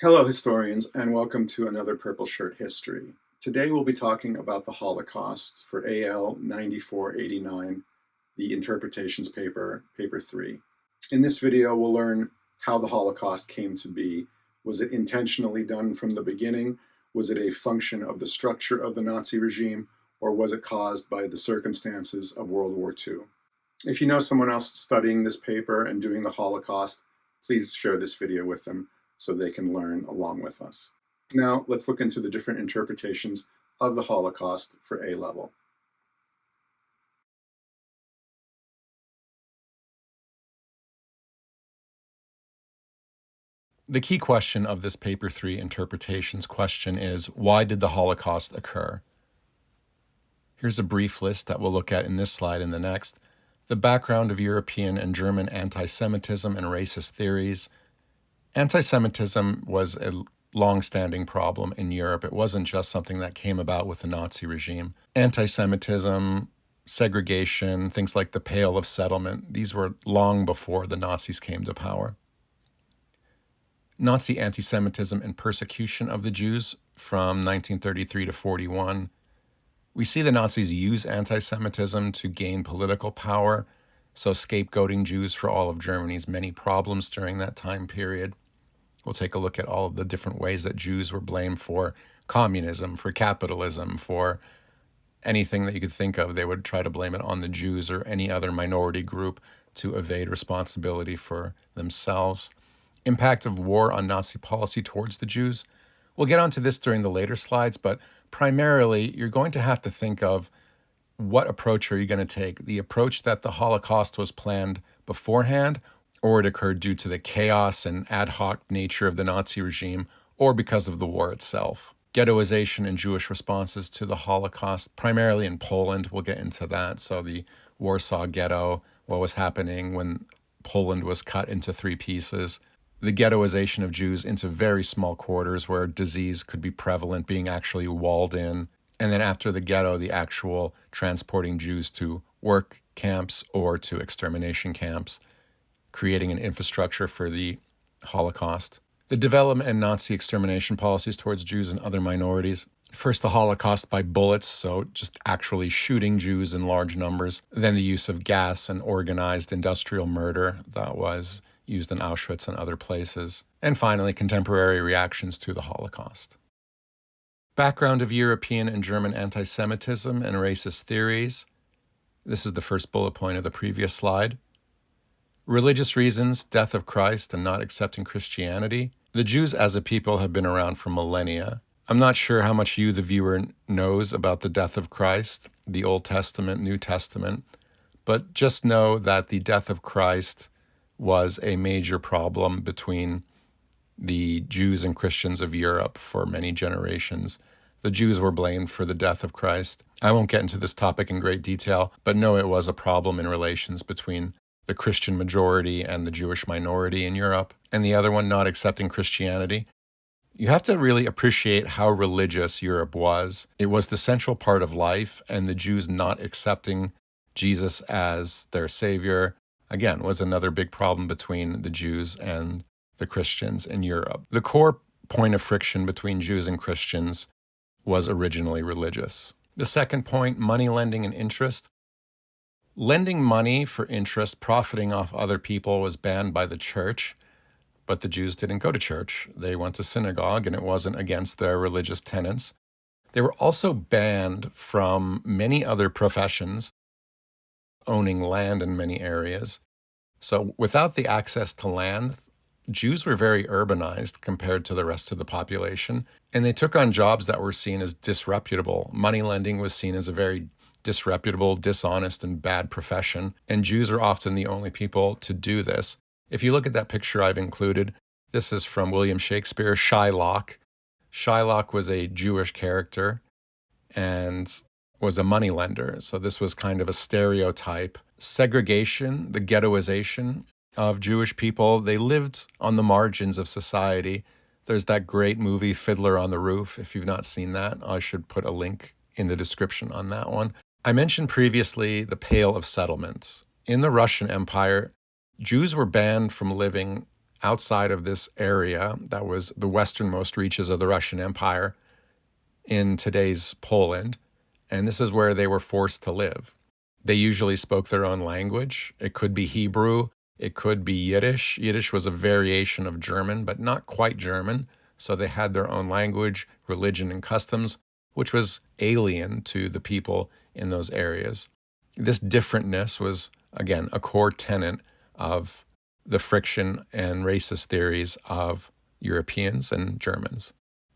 Hello, historians, and welcome to another Purple Shirt History. Today we'll be talking about the Holocaust for AL 9489, the Interpretations paper, paper 3. In this video, we'll learn how the Holocaust came to be. Was it intentionally done from the beginning? Was it a function of the structure of the Nazi regime? Or was it caused by the circumstances of World War II? If you know someone else studying this paper and doing the Holocaust, please share this video with them so they can learn along with us. Now, let's look into the different interpretations of the Holocaust for A level. The key question of this paper 3 interpretations question is, why did the Holocaust occur? Here's a brief list that we'll look at in this slide and the next. The background of European and German anti-Semitism and racist theories. Anti-Semitism was a long-standing problem in Europe. It wasn't just something that came about with the Nazi regime. Anti-Semitism, segregation, things like the Pale of Settlement, these were long before the Nazis came to power. Nazi anti-Semitism and persecution of the Jews from 1933 to 41. We see the Nazis use anti-Semitism to gain political power, so scapegoating Jews for all of Germany's many problems during that time period. We'll take a look at all of the different ways that Jews were blamed for communism, for capitalism, for anything that you could think of. They would try to blame it on the Jews or any other minority group to evade responsibility for themselves. Impact of war on Nazi policy towards the Jews. We'll get onto this during the later slides, but primarily you're going to have to think of what approach are you going to take? The approach that the Holocaust was planned beforehand, or it occurred due to the chaos and ad hoc nature of the Nazi regime, or because of the war itself. Ghettoization and Jewish responses to the Holocaust, primarily in Poland. We'll get into that. So the Warsaw Ghetto, what was happening when Poland was cut into 3 pieces. The ghettoization of Jews into very small quarters where disease could be prevalent, being actually walled in. And then after the ghetto, the actual transporting Jews to work camps or to extermination camps, creating an infrastructure for the Holocaust. The development and Nazi extermination policies towards Jews and other minorities. First, the Holocaust by bullets, so just actually shooting Jews in large numbers. Then the use of gas and organized industrial murder that was used in Auschwitz and other places. And finally, contemporary reactions to the Holocaust. Background of European and German anti-Semitism and racist theories. This is the first bullet point of the previous slide. Religious reasons, death of Christ and not accepting Christianity. The Jews as a people have been around for millennia. I'm not sure how much you, the viewer, knows about the death of Christ, the Old Testament, New Testament, but just know that the death of Christ was a major problem between the Jews and Christians of Europe for many generations. The Jews were blamed for the death of Christ. I won't get into this topic in great detail, but know it was a problem in relations between the Christian majority and the Jewish minority in Europe. And the other one, not accepting Christianity. You have to really appreciate how religious Europe was. It was the central part of life, and the Jews not accepting Jesus as their savior, again, was another big problem between the Jews and the Christians in Europe. The core point of friction between Jews and Christians was originally religious. The second point, money lending and interest. Lending money for interest, profiting off other people, was banned by the church, but the Jews didn't go to church. They went to synagogue, and it wasn't against their religious tenets. They were also banned from many other professions, owning land in many areas. So without the access to land, Jews were very urbanized compared to the rest of the population, and they took on jobs that were seen as disreputable. Money lending was seen as a very disreputable, dishonest, and bad profession, and Jews are often the only people to do this. If you look at that picture I've included, this is from William Shakespeare, Shylock. Shylock was a Jewish character and was a moneylender, so this was kind of a stereotype. Segregation, the ghettoization of Jewish people, they lived on the margins of society. There's that great movie, Fiddler on the Roof. If you've not seen that, I should put a link in the description on that one. I mentioned previously the Pale of Settlement. In the Russian Empire, Jews were banned from living outside of this area that was the westernmost reaches of the Russian Empire in today's Poland. And this is where they were forced to live. They usually spoke their own language. It could be Hebrew, it could be Yiddish. Yiddish was a variation of German, but not quite German. So they had their own language, religion, and customs, which was alien to the people in those areas. This differentness was, again, a core tenet of the friction and racist theories of Europeans and Germans.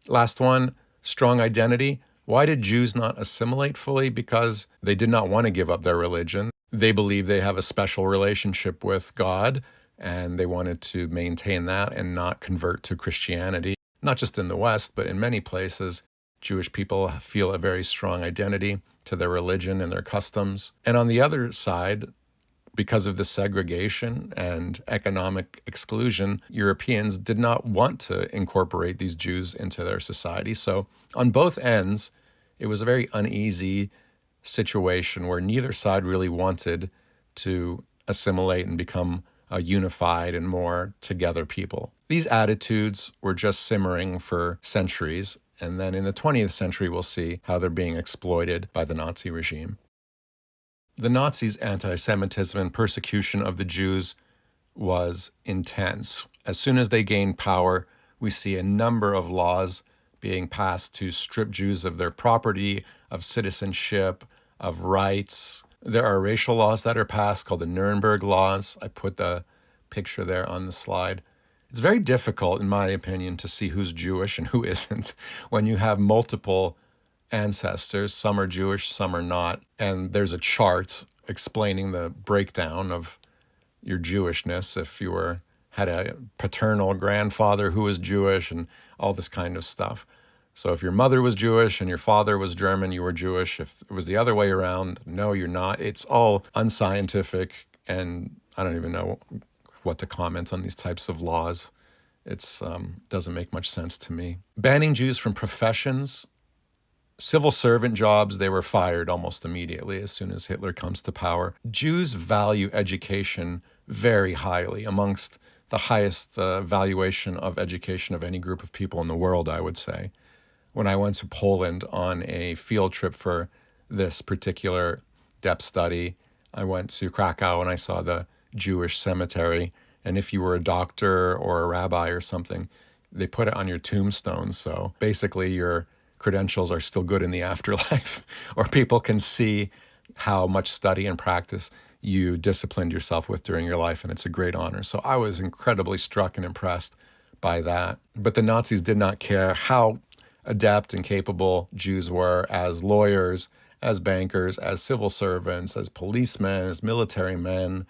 Last one, strong identity. Why did Jews not assimilate fully? Because they did not want to give up their religion. They believe they have a special relationship with God, and they wanted to maintain that and not convert to Christianity. Not just in the West, but in many places, Jewish people feel a very strong identity to their religion and their customs. And on the other side, because of the segregation and economic exclusion, Europeans did not want to incorporate these Jews into their society. So on both ends, it was a very uneasy situation where neither side really wanted to assimilate and become a unified and more together people. These attitudes were just simmering for centuries. And then in the 20th century, we'll see how they're being exploited by the Nazi regime. The Nazis' anti-Semitism and persecution of the Jews was intense. As soon as they gained power, we see a number of laws being passed to strip Jews of their property, of citizenship, of rights. There are racial laws that are passed called the Nuremberg laws. I put the picture there on the slide. It's very difficult, in my opinion, to see who's Jewish and who isn't when you have multiple ancestors. Some are Jewish, some are not. And there's a chart explaining the breakdown of your Jewishness if you had a paternal grandfather who was Jewish and all this kind of stuff. So if your mother was Jewish and your father was German, you were Jewish. If it was the other way around, no, you're not. It's all unscientific, and I don't even know what to comment on these types of laws. It doesn't make much sense to me. Banning Jews from professions, civil servant jobs, they were fired almost immediately as soon as Hitler comes to power. Jews value education very highly, amongst the highest valuation of education of any group of people in the world, I would say. When I went to Poland on a field trip for this particular depth study, I went to Krakow and I saw the Jewish cemetery. And if you were a doctor or a rabbi or something, they put it on your tombstone. So basically your credentials are still good in the afterlife, or people can see how much study and practice you disciplined yourself with during your life, and it's a great honor. So I was incredibly struck and impressed by that. But the Nazis did not care how adept and capable Jews were as lawyers, as bankers, as civil servants, as policemen, as military men,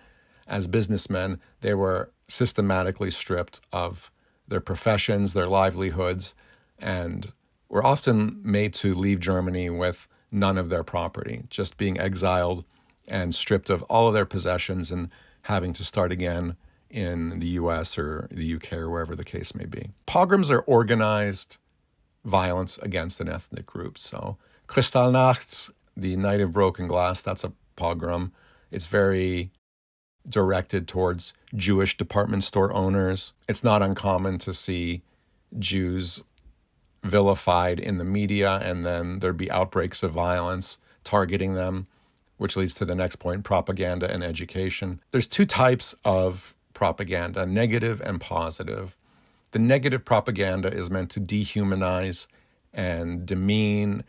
as businessmen. They were systematically stripped of their professions, their livelihoods, and were often made to leave Germany with none of their property, just being exiled and stripped of all of their possessions and having to start again in the US or the UK or wherever the case may be. Pogroms are organized violence against an ethnic group. So Kristallnacht, the Night of Broken Glass, that's a pogrom. It's very directed towards Jewish department store owners. It's not uncommon to see Jews vilified in the media, and then there'd be outbreaks of violence targeting them, which leads to the next point, propaganda and education. There's two types of propaganda, negative and positive. The negative propaganda is meant to dehumanize and demean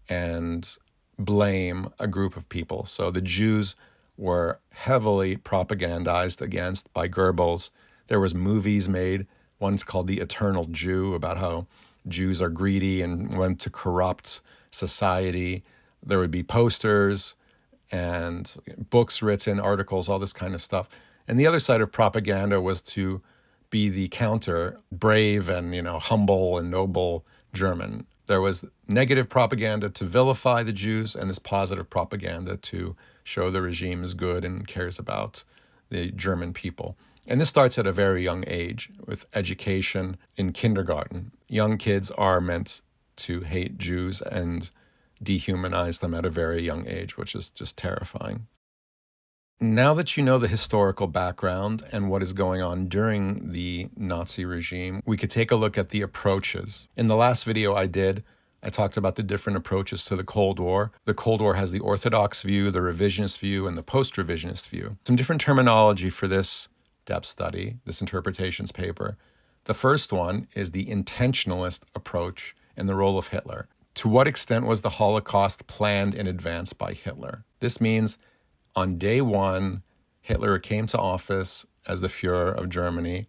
and blame a group of people. So the Jews were heavily propagandized against by Goebbels. There was movies made. One's called The Eternal Jew, about how Jews are greedy and want to corrupt society. There would be posters and books written, articles, all this kind of stuff. And the other side of propaganda was to be the counter, brave and, humble and noble German. There was negative propaganda to vilify the Jews, and this positive propaganda to show the regime is good and cares about the German people. And this starts at a very young age with education in kindergarten. Young kids are meant to hate Jews and dehumanize them at a very young age, which is just terrifying. Now that you know the historical background and what is going on during the Nazi regime, we could take a look at the approaches. In the last video I did, I talked about the different approaches to the Cold War. The Cold War has the orthodox view, the revisionist view, and the post-revisionist view. Some different terminology for this depth study, this interpretations paper. The first one is the intentionalist approach and the role of Hitler. To what extent was the Holocaust planned in advance by Hitler? This means on day one, Hitler came to office as the Fuhrer of Germany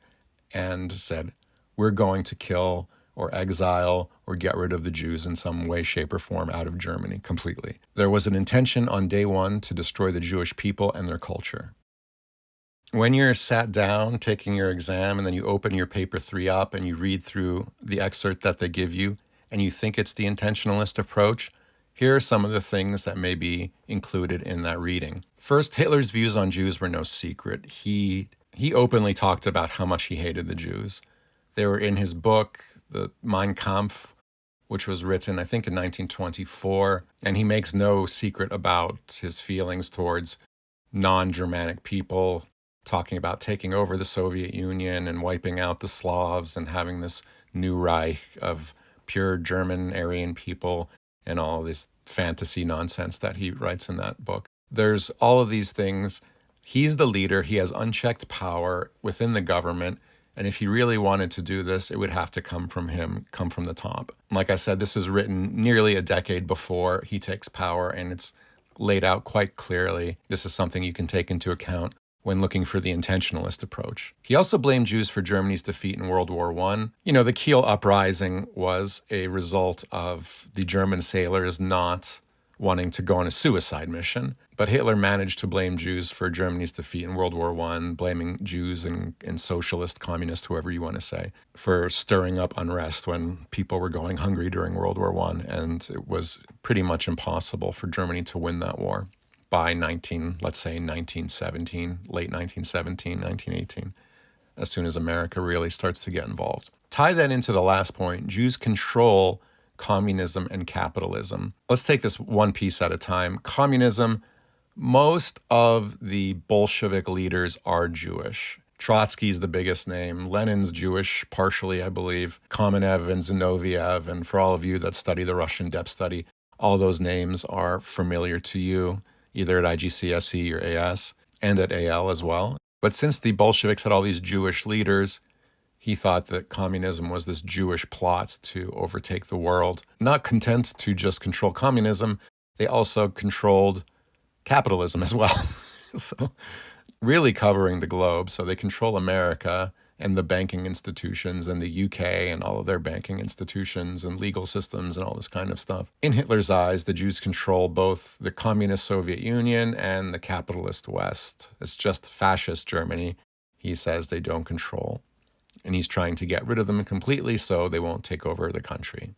and said, we're going to kill or exile or get rid of the Jews in some way, shape, or form out of Germany completely. There was an intention on day one to destroy the Jewish people and their culture. When you're sat down taking your exam and then you open your paper 3 up and you read through the excerpt that they give you and you think it's the intentionalist approach, here are some of the things that may be included in that reading. First, Hitler's views on Jews were no secret. He openly talked about how much he hated the Jews. They were in his book, the Mein Kampf, which was written, I think, in 1924, and he makes no secret about his feelings towards non-Germanic people, talking about taking over the Soviet Union and wiping out the Slavs and having this new Reich of pure German Aryan people and all this fantasy nonsense that he writes in that book. There's all of these things. He's the leader. He has unchecked power within the government. And if he really wanted to do this, it would have to come from him, come from the top. Like I said, this is written nearly a decade before he takes power, and it's laid out quite clearly. This is something you can take into account when looking for the intentionalist approach. He also blamed Jews for Germany's defeat in World War I. You know, the Kiel Uprising was a result of the German sailors not wanting to go on a suicide mission. But Hitler managed to blame Jews for Germany's defeat in World War I, blaming Jews and socialist, communist, whoever you want to say, for stirring up unrest when people were going hungry during World War I. And it was pretty much impossible for Germany to win that war by 1917, late 1917, 1918, as soon as America really starts to get involved. Tie that into the last point. Jews control communism and capitalism. Let's take this one piece at a time. Communism, most of the Bolshevik leaders are Jewish. Trotsky's the biggest name. Lenin's Jewish, partially, I believe. Kamenev and Zinoviev, and for all of you that study the Russian depth study, all those names are familiar to you, either at IGCSE or AS, and at AL as well. But since the Bolsheviks had all these Jewish leaders, he thought that communism was this Jewish plot to overtake the world. Not content to just control communism, they also controlled capitalism as well. So really covering the globe. So they control America and the banking institutions and the UK and all of their banking institutions and legal systems and all this kind of stuff. In Hitler's eyes, the Jews control both the communist Soviet Union and the capitalist West. It's just fascist Germany, he says, they don't control. And he's trying to get rid of them completely so they won't take over the country.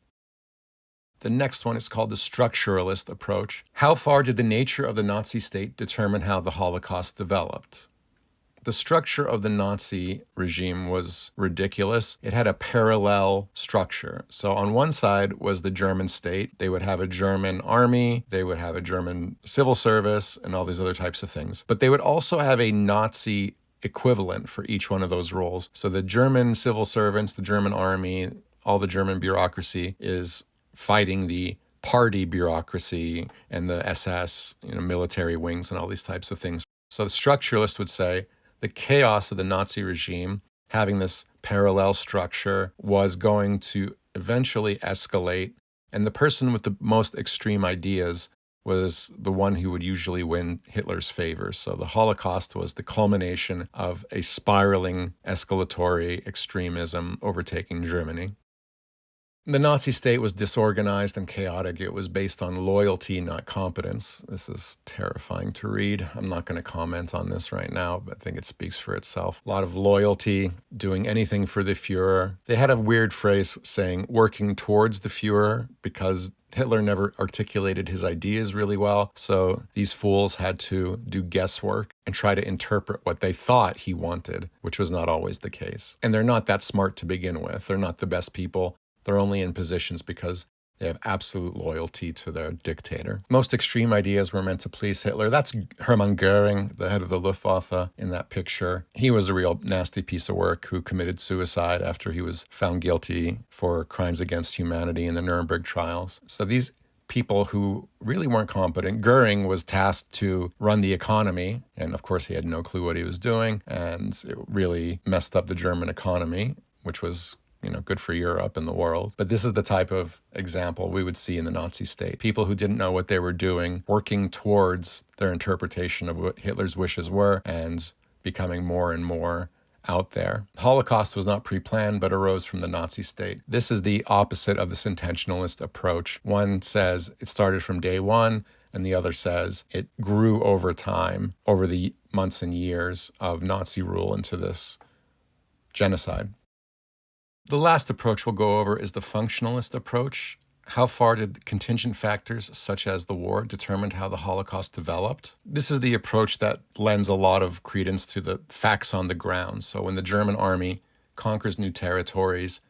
The next one is called the structuralist approach. How far did the nature of the Nazi state determine how the Holocaust developed? The structure of the Nazi regime was ridiculous. It had a parallel structure. So on one side was the German state. They would have a German army, they would have a German civil service, and all these other types of things. But they would also have a Nazi equivalent for each one of those roles. So the German civil servants, the German army, all the German bureaucracy is fighting the party bureaucracy and the SS, military wings and all these types of things. So the structuralist would say the chaos of the Nazi regime, having this parallel structure, was going to eventually escalate, and the person with the most extreme ideas was the one who would usually win Hitler's favor. So the Holocaust was the culmination of a spiraling escalatory extremism overtaking Germany. The Nazi state was disorganized and chaotic. It was based on loyalty, not competence. This is terrifying to read. I'm not going to comment on this right now, but I think it speaks for itself. A lot of loyalty, doing anything for the Fuhrer. They had a weird phrase saying working towards the Fuhrer because Hitler never articulated his ideas really well. So these fools had to do guesswork and try to interpret what they thought he wanted, which was not always the case. And they're not that smart to begin with. They're not the best people. They're only in positions because They have absolute loyalty to their dictator. Most extreme ideas were meant to please Hitler. That's Hermann Goering, the head of the Luftwaffe in that picture. He was a real nasty piece of work who committed suicide after he was found guilty for crimes against humanity in the Nuremberg trials. So these people who really weren't competent. Goering was tasked to run the economy, and of course he had no clue what he was doing, and it really messed up the German economy, which was good for Europe and the world. But this is the type of example we would see in the Nazi state. People who didn't know what they were doing, working towards their interpretation of what Hitler's wishes were and becoming more and more out there. The Holocaust was not pre-planned, but arose from the Nazi state. This is the opposite of this intentionalist approach. One says it started from day one, and the other says it grew over time, over the months and years of Nazi rule into this genocide. The last approach we'll go over is the functionalist approach. How far did contingent factors such as the war determine how the Holocaust developed? This is the approach that lends a lot of credence to the facts on the ground. So when the German army conquers new territories,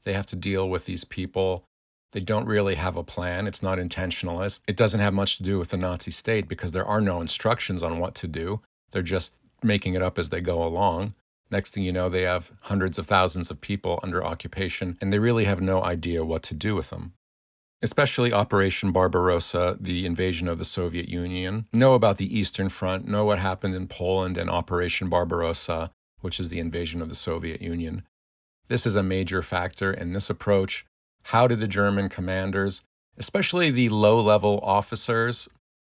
they have to deal with these people. They don't really have a plan. It's not intentionalist. It doesn't have much to do with the Nazi state because there are no instructions on what to do. They're just making it up as they go along. Next thing you know, they have hundreds of thousands of people under occupation, and they really have no idea what to do with them. Especially Operation Barbarossa, the invasion of the Soviet Union. Know about the Eastern Front, know what happened in Poland and Operation Barbarossa, which is the invasion of the Soviet Union. This is a major factor in this approach. How did the German commanders, especially the low-level officers,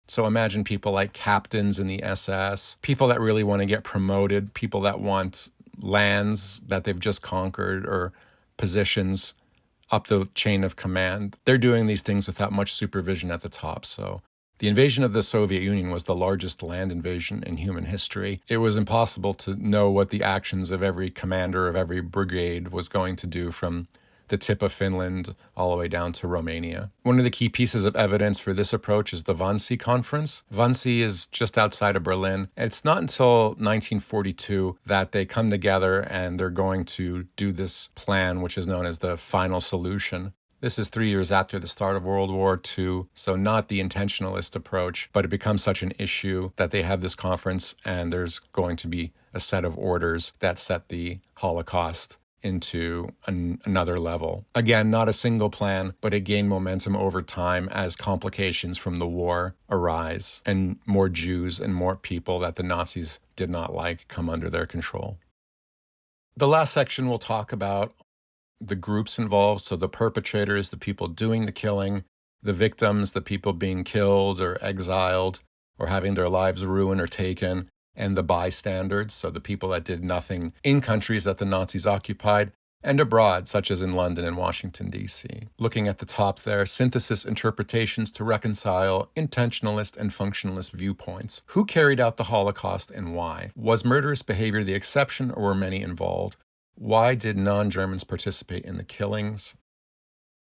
so imagine people like captains in the SS, people that really want to get promoted, people that want lands that they've just conquered or positions up the chain of command. They're doing these things without much supervision at the top. So the invasion of the Soviet Union was the largest land invasion in human history. It was impossible to know what the actions of every commander of every brigade was going to do from the tip of Finland all the way down to Romania. One of the key pieces of evidence for this approach is the Wannsee Conference. Wannsee is just outside of Berlin. It's not until 1942 that they come together and they're going to do this plan, which is known as the final solution. This is 3 years after the start of World War II, so not the intentionalist approach, but it becomes such an issue that they have this conference and there's going to be a set of orders that set the Holocaust into another level. Again, not a single plan, but it gained momentum over time as complications from the war arise and more Jews and more people that the Nazis did not like come under their control. The last section will talk about the groups involved, so the perpetrators, the people doing the killing, the victims, the people being killed or exiled or having their lives ruined or taken, and the bystanders, so the people that did nothing in countries that the Nazis occupied and abroad, such as in London and Washington, D.C. Looking at the top there, synthesis interpretations to reconcile intentionalist and functionalist viewpoints. Who carried out the Holocaust and why? Was murderous behavior the exception or were many involved? Why did non-Germans participate in the killings?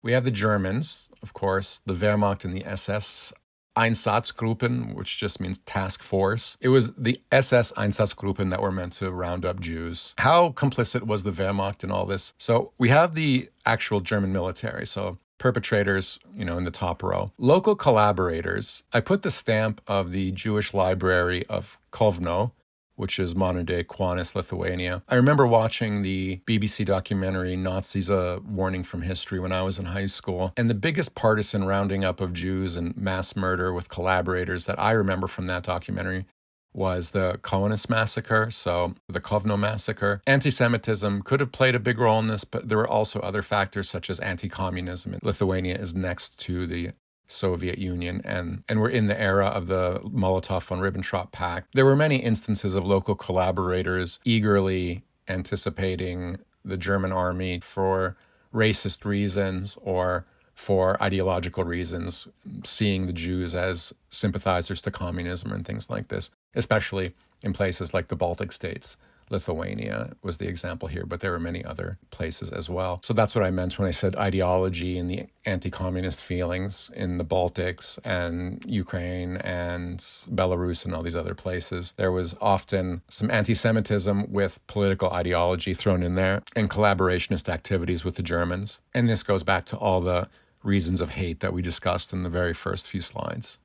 We have the Germans, of course, the Wehrmacht and the SS Einsatzgruppen, which just means task force. It was the SS Einsatzgruppen that were meant to round up Jews. How complicit was the Wehrmacht in all this? So we have the actual German military, so perpetrators, in the top row. Local collaborators, I put the stamp of the Jewish library of Kovno, which is modern-day Kaunas, Lithuania. I remember watching the BBC documentary Nazis, A Warning from History when I was in high school. And the biggest partisan rounding up of Jews and mass murder with collaborators that I remember from that documentary was the Kaunas massacre, so the Kovno massacre. Anti-Semitism could have played a big role in this, but there were also other factors such as anti-communism. Lithuania is next to the Soviet Union, and we're in the era of the Molotov von Ribbentrop Pact. There were many instances of local collaborators eagerly anticipating the German army for racist reasons or for ideological reasons, seeing the Jews as sympathizers to communism and things like this, especially in places like the Baltic states. Lithuania was the example here, but there were many other places as well. So that's what I meant when I said ideology and the anti-communist feelings in the Baltics and Ukraine and Belarus and all these other places. There was often some anti-Semitism with political ideology thrown in there and collaborationist activities with the Germans. And this goes back to all the reasons of hate that we discussed in the very first few slides.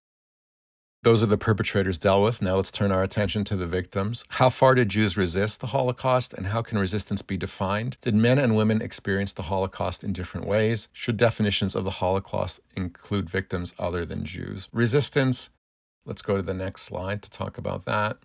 Those are the perpetrators dealt with. Now let's turn our attention to the victims. How far did Jews resist the Holocaust, and how can resistance be defined? Did men and women experience the Holocaust in different ways? Should definitions of the Holocaust include victims other than Jews? Resistance, let's go to the next slide to talk about that.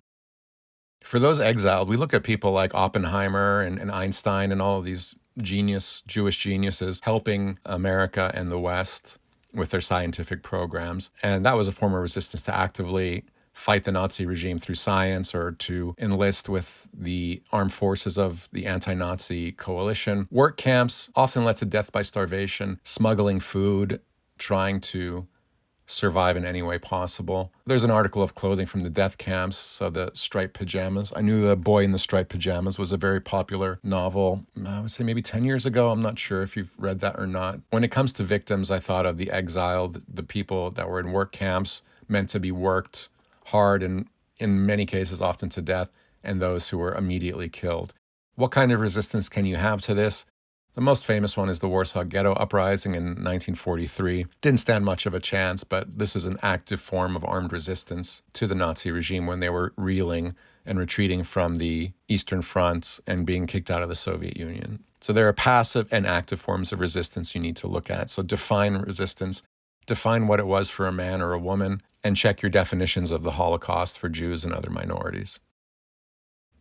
For those exiled, we look at people like Oppenheimer and Einstein and all of these Jewish geniuses helping America and the West with their scientific programs. And that was a form of resistance, to actively fight the Nazi regime through science or to enlist with the armed forces of the anti-Nazi coalition. Work camps often led to death by starvation, smuggling food, trying to survive in any way possible. There's an article of clothing from the death camps, so the striped pajamas. I knew The Boy in the Striped Pajamas was a very popular novel, I would say maybe 10 years ago. I'm not sure if you've read that or not. When it comes to victims, I thought of the exiled, the people that were in work camps, meant to be worked hard and in many cases often to death, and those who were immediately killed. What kind of resistance can you have to this? The most famous one is the Warsaw Ghetto Uprising in 1943. Didn't stand much of a chance, but this is an active form of armed resistance to the Nazi regime when they were reeling and retreating from the Eastern Front and being kicked out of the Soviet Union. So there are passive and active forms of resistance you need to look at. So define resistance, define what it was for a man or a woman, and check your definitions of the Holocaust for Jews and other minorities.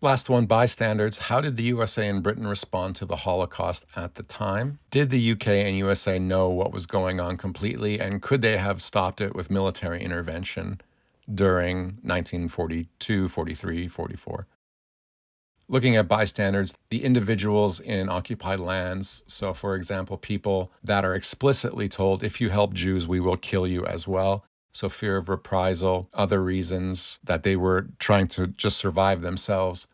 Last one, bystanders. How did the USA and Britain respond to the Holocaust at the time? Did the UK and USA know what was going on completely, and could they have stopped it with military intervention during 1942, 43, 44? Looking at bystanders, the individuals in occupied lands, so for example, people that are explicitly told, if you help Jews, we will kill you as well. So fear of reprisal, other reasons that they were trying to just survive themselves.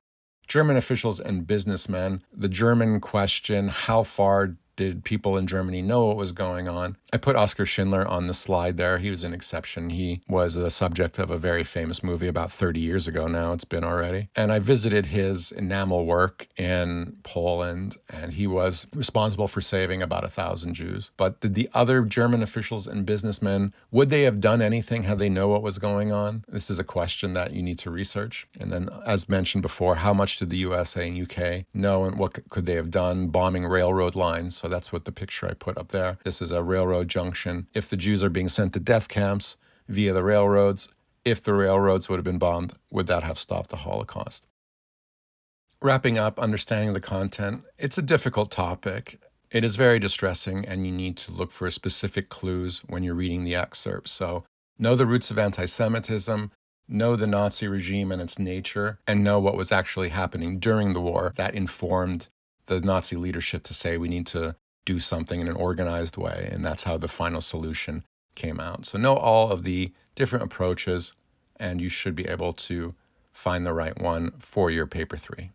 German officials and businessmen, the German question, how far did people in Germany know what was going on? I put Oskar Schindler on the slide there. He was an exception. He was the subject of a very famous movie about 30 years ago now. It's been already. And I visited his enamel work in Poland, and he was responsible for saving about 1,000 Jews. But did the other German officials and businessmen, would they have done anything had they know what was going on? This is a question that you need to research. And then, as mentioned before, how much did the USA and UK know, and what could they have done? Bombing railroad lines. So that's what the picture I put up there. This is a railroad junction. If the Jews are being sent to death camps via the railroads, if the railroads would have been bombed, would that have stopped the Holocaust? Wrapping up, understanding the content. It's a difficult topic. It is very distressing, and you need to look for specific clues when you're reading the excerpts. So know the roots of anti-Semitism, know the Nazi regime and its nature, and know what was actually happening during the war that informed the Nazi leadership to say we need to do something in an organized way, and that's how the final solution came out. So know all of the different approaches, and you should be able to find the right one for your paper 3.